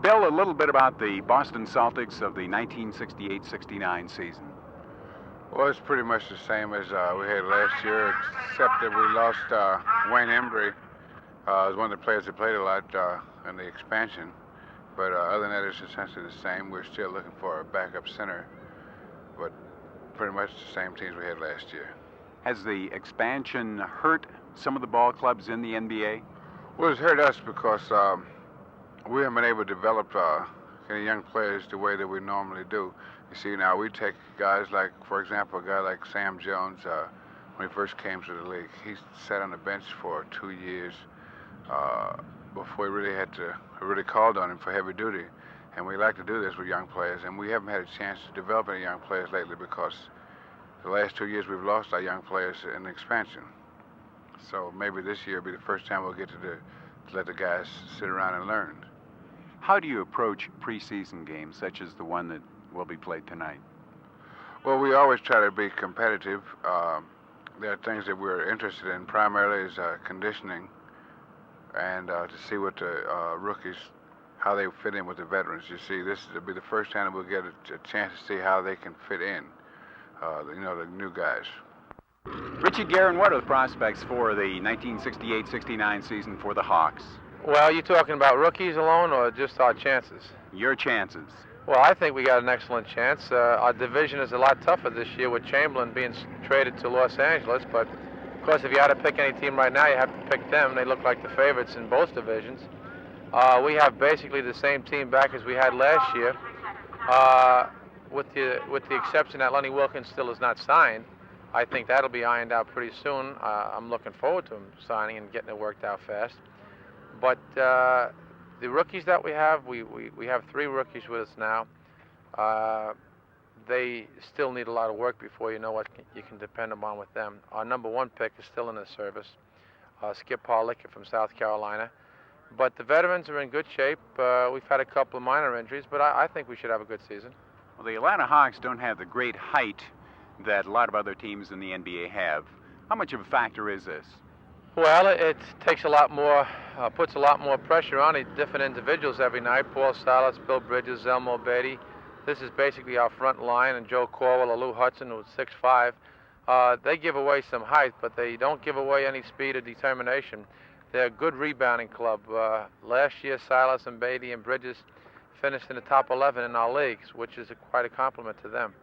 Bill, a little bit about the Boston Celtics of the 1968-69 season. Well, it's pretty much the same as we had last year, except that we lost Wayne Embry. Was one of the players that played a lot in the expansion. But other than that, it's essentially the same. We're still looking for a backup center, but pretty much the same teams we had last year. Has the expansion hurt some of the ball clubs in the NBA? Well, it's hurt us because we haven't been able to develop any young players the way that we normally do. You see, now we take guys like, for example, a guy like Sam Jones, when he first came to the league, he sat on the bench for 2 years before we really called on him for heavy duty. And we like to do this with young players, and we haven't had a chance to develop any young players lately because the last 2 years we've lost our young players in the expansion. So maybe this year will be the first time we'll get to let the guys sit around and learn. How do you approach preseason games such as the one that will be played tonight? Well, we always try to be competitive. There are things that we're interested in. Primarily is conditioning and to see what the rookies, how they fit in with the veterans. You see, this will be the first time that we'll get a chance to see how they can fit in, the new guys. Richie, Guerin, what are the prospects for the 1968-69 season for the Hawks? Well, you talking about rookies alone or just our chances? Your chances. Well, I think we got an excellent chance. Our division is a lot tougher this year with Chamberlain being traded to Los Angeles, but of course if you had to pick any team right now, you have to pick them. They look like the favorites in both divisions. We have basically the same team back as we had last year, with the exception that Lenny Wilkins still is not signed. I think that'll be ironed out pretty soon. I'm looking forward to him signing and getting it worked out fast. But the rookies that we have have 3 rookies with us now. They still need a lot of work before you know what you can depend upon with them. Our number 1 pick is still in the service, Skip Harlicker from South Carolina. But the veterans are in good shape. We've had a couple of minor injuries, but I think we should have a good season. Well, the Atlanta Hawks don't have the great height that a lot of other teams in the NBA have. How much of a factor is this? Well, it takes a lot more, puts a lot more pressure on different individuals every night. Paul Silas, Bill Bridges, Zelmo Beatty. This is basically our front line, and Joe Corwell or Lou Hudson, who's 6'5". They give away some height, but they don't give away any speed or determination. They're a good rebounding club. Last year, Silas and Beatty and Bridges finished in the top 11 in our leagues, which is quite a compliment to them.